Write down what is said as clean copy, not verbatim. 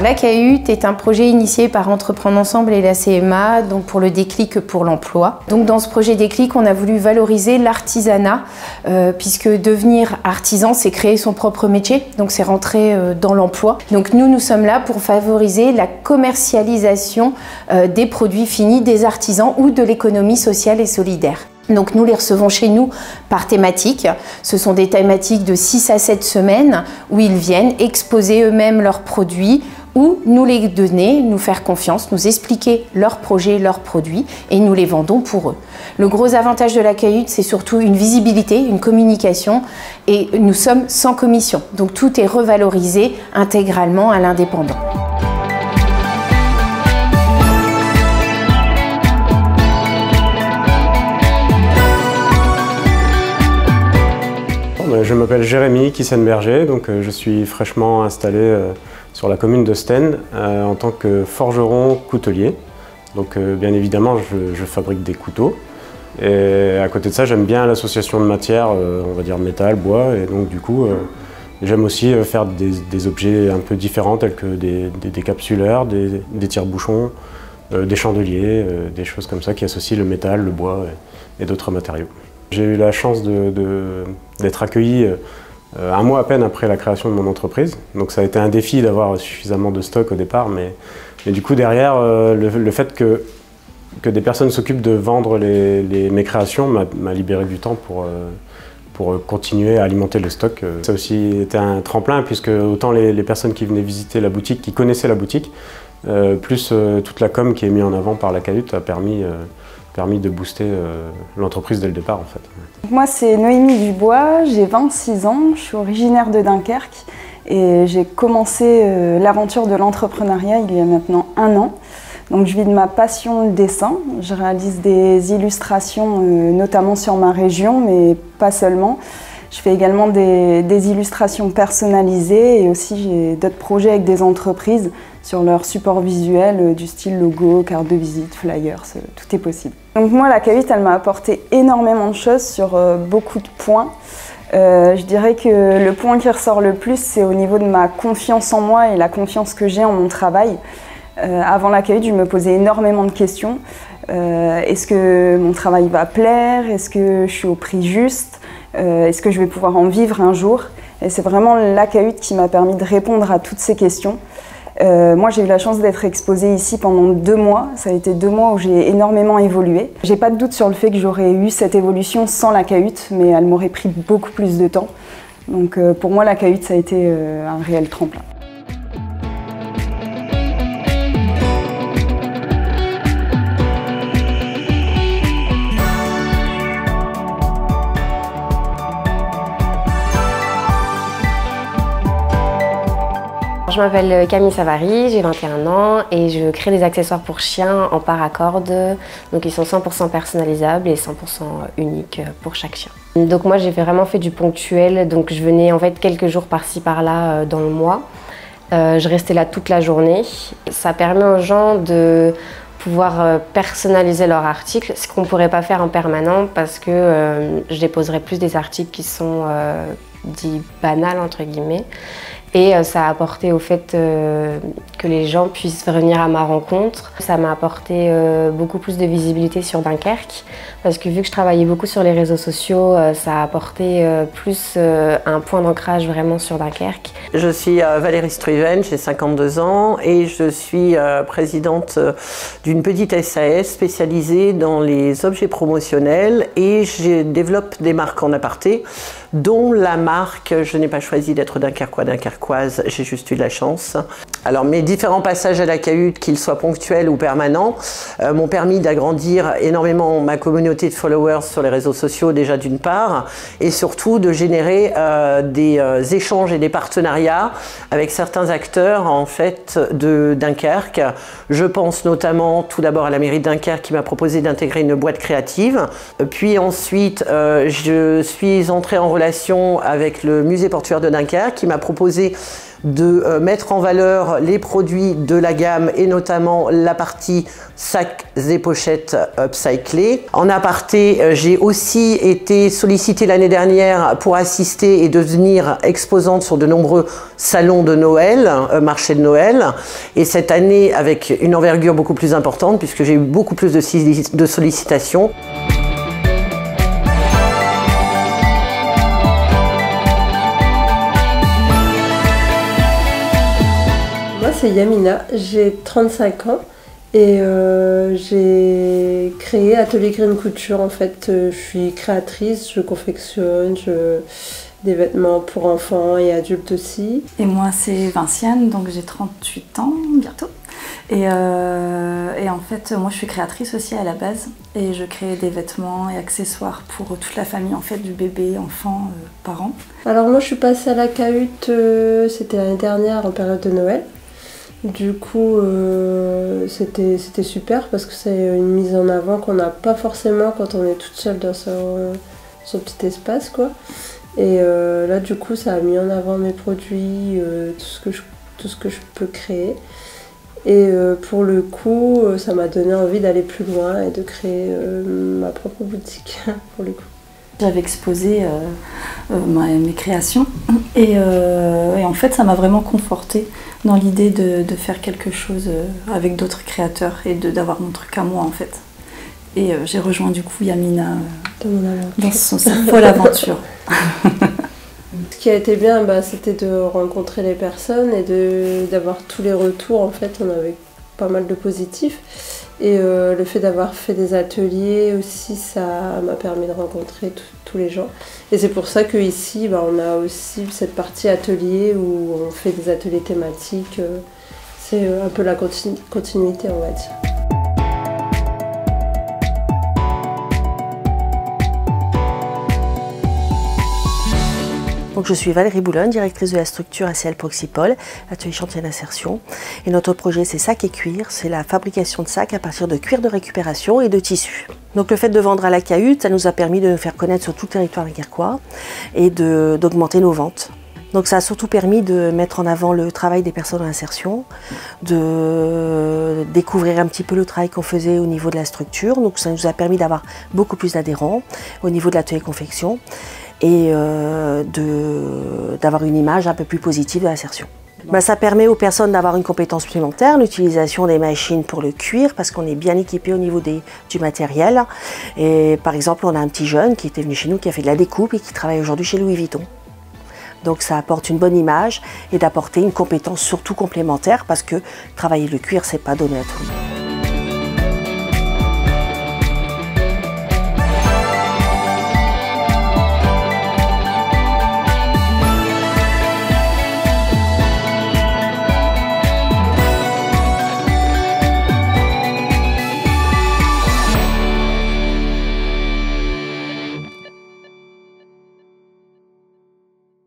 La CAHUT est un projet initié par Entreprendre Ensemble et la CMA, donc pour le déclic pour l'emploi. Donc dans ce projet déclic, on a voulu valoriser l'artisanat, puisque devenir artisan, c'est créer son propre métier, donc c'est rentrer dans l'emploi. Donc nous sommes là pour favoriser la commercialisation des produits finis des artisans ou de l'économie sociale et solidaire. Donc nous les recevons chez nous par thématique. Ce sont des thématiques de 6 à 7 semaines où ils viennent exposer eux-mêmes leurs produits ou nous les donner, nous faire confiance, nous expliquer leurs projets, leurs produits et nous les vendons pour eux. Le gros avantage de la CAHUT, c'est surtout une visibilité, une communication et nous sommes sans commission. Donc tout est revalorisé intégralement à l'indépendant. Je m'appelle Jérémy Kissenberger, donc je suis fraîchement installé sur la commune de Stène en tant que forgeron coutelier. Donc bien évidemment je fabrique des couteaux et à côté de ça j'aime bien l'association de matières, on va dire métal, bois, et donc du coup j'aime aussi faire des objets un peu différents tels que des décapsuleurs, des tire-bouchons, des chandeliers, des choses comme ça qui associent le métal, le bois et d'autres matériaux. J'ai eu la chance d'être accueilli un mois à peine après la création de mon entreprise. Donc ça a été un défi d'avoir suffisamment de stock au départ, mais du coup derrière, le fait que des personnes s'occupent de vendre mes créations m'a libéré du temps pour continuer à alimenter le stock. Ça a aussi été un tremplin puisque autant les personnes qui venaient visiter la boutique, qui connaissaient la boutique, plus toute la com qui est mise en avant par la CAHUT a permis de booster l'entreprise dès le départ en fait. Moi c'est Noémie Dubois, j'ai 26 ans, je suis originaire de Dunkerque et j'ai commencé l'aventure de l'entrepreneuriat il y a maintenant 1 an. Donc je vis de ma passion le dessin, je réalise des illustrations notamment sur ma région mais pas seulement. Je fais également des illustrations personnalisées et aussi j'ai d'autres projets avec des entreprises sur leur support visuel du style logo, carte de visite, flyers, tout est possible. Donc moi la CAHUT elle m'a apporté énormément de choses sur beaucoup de points. Je dirais que le point qui ressort le plus c'est au niveau de ma confiance en moi et la confiance que j'ai en mon travail. Avant la CAHUT je me posais énormément de questions. Est-ce que mon travail va plaire? Est-ce que je suis au prix juste? Est-ce que je vais pouvoir en vivre un jour? Et c'est vraiment la CAHUT qui m'a permis de répondre à toutes ces questions. Moi j'ai eu la chance d'être exposée ici pendant 2 mois, ça a été 2 mois où j'ai énormément évolué. J'ai pas de doute sur le fait que j'aurais eu cette évolution sans la CAHUT, mais elle m'aurait pris beaucoup plus de temps. Donc pour moi la CAHUT ça a été un réel tremplin. Je m'appelle Camille Savary, j'ai 21 ans et je crée des accessoires pour chiens en paracorde. Donc ils sont 100% personnalisables et 100% uniques pour chaque chien. Donc moi j'ai vraiment fait du ponctuel, donc je venais en fait quelques jours par-ci par-là dans le mois. Je restais là toute la journée. Ça permet aux gens de pouvoir personnaliser leurs articles, ce qu'on ne pourrait pas faire en permanent parce que je déposerais plus des articles qui sont dits banals entre guillemets. Et ça a apporté au fait que les gens puissent venir à ma rencontre. Ça m'a apporté beaucoup plus de visibilité sur Dunkerque parce que vu que je travaillais beaucoup sur les réseaux sociaux, ça a apporté plus un point d'ancrage vraiment sur Dunkerque. Je suis Valérie Struven, j'ai 52 ans et je suis présidente d'une petite SAS spécialisée dans les objets promotionnels et je développe des marques en aparté, dont la marque, je n'ai pas choisi d'être dunkerquois, dunkerquoise, j'ai juste eu de la chance. Alors mes différents passages à la CAHUT, qu'ils soient ponctuels ou permanents, m'ont permis d'agrandir énormément ma communauté de followers sur les réseaux sociaux déjà d'une part, et surtout de générer des échanges et des partenariats avec certains acteurs en fait de Dunkerque. Je pense notamment tout d'abord à la mairie de Dunkerque qui m'a proposé d'intégrer une boîte créative, puis ensuite je suis entrée en relation avec le musée portuaire de Dunkerque qui m'a proposé de mettre en valeur les produits de la gamme et notamment la partie sacs et pochettes upcyclés. En aparté, j'ai aussi été sollicitée l'année dernière pour assister et devenir exposante sur de nombreux salons de Noël, marchés de Noël. Et cette année, avec une envergure beaucoup plus importante, puisque j'ai eu beaucoup plus de sollicitations. Moi, c'est Yamina, j'ai 35 ans. Et j'ai créé Atelier Green Couture. En fait, je suis créatrice, je confectionne des vêtements pour enfants et adultes aussi. Et moi, c'est Vinciane, donc j'ai 38 ans bientôt. Et en fait, moi, je suis créatrice aussi à la base. Et je crée des vêtements et accessoires pour toute la famille, en fait, du bébé, enfant, parents. Alors moi, je suis passée à la cahute, c'était l'année dernière en période de Noël. Du coup, c'était super parce que c'est une mise en avant qu'on n'a pas forcément quand on est toute seule dans son petit espace, quoi. Et là, du coup, ça a mis en avant mes produits, tout ce que je peux créer. Et pour le coup, ça m'a donné envie d'aller plus loin et de créer ma propre boutique, pour le coup. J'avais exposé mes créations et en fait ça m'a vraiment confortée dans l'idée de faire quelque chose avec d'autres créateurs et d'avoir mon truc à moi en fait. Et j'ai rejoint du coup Yamina dans sa folle aventure. Ce qui a été bien, c'était de rencontrer les personnes et d'avoir tous les retours. En fait, on avait pas mal de positifs. Et le fait d'avoir fait des ateliers aussi, ça m'a permis de rencontrer tous les gens. Et c'est pour ça qu'ici, on a aussi cette partie atelier où on fait des ateliers thématiques. C'est un peu la continuité, on va dire. Donc je suis Valérie Boulogne, directrice de la structure ACL Proxipol, atelier chantier d'insertion. Et notre projet c'est Sac et Cuir, c'est la fabrication de sacs à partir de cuir de récupération et de tissu. Donc le fait de vendre à la cahute, ça nous a permis de nous faire connaître sur tout le territoire dunkerquois et d'augmenter nos ventes. Donc ça a surtout permis de mettre en avant le travail des personnes en insertion, de découvrir un petit peu le travail qu'on faisait au niveau de la structure. Donc ça nous a permis d'avoir beaucoup plus d'adhérents au niveau de l'atelier confection et d'avoir une image un peu plus positive de l'insertion. Ça permet aux personnes d'avoir une compétence supplémentaire, l'utilisation des machines pour le cuir, parce qu'on est bien équipé au niveau du matériel. Et par exemple, on a un petit jeune qui était venu chez nous, qui a fait de la découpe et qui travaille aujourd'hui chez Louis Vuitton. Donc ça apporte une bonne image et d'apporter une compétence surtout complémentaire, parce que travailler le cuir, c'est pas donné à tout le monde.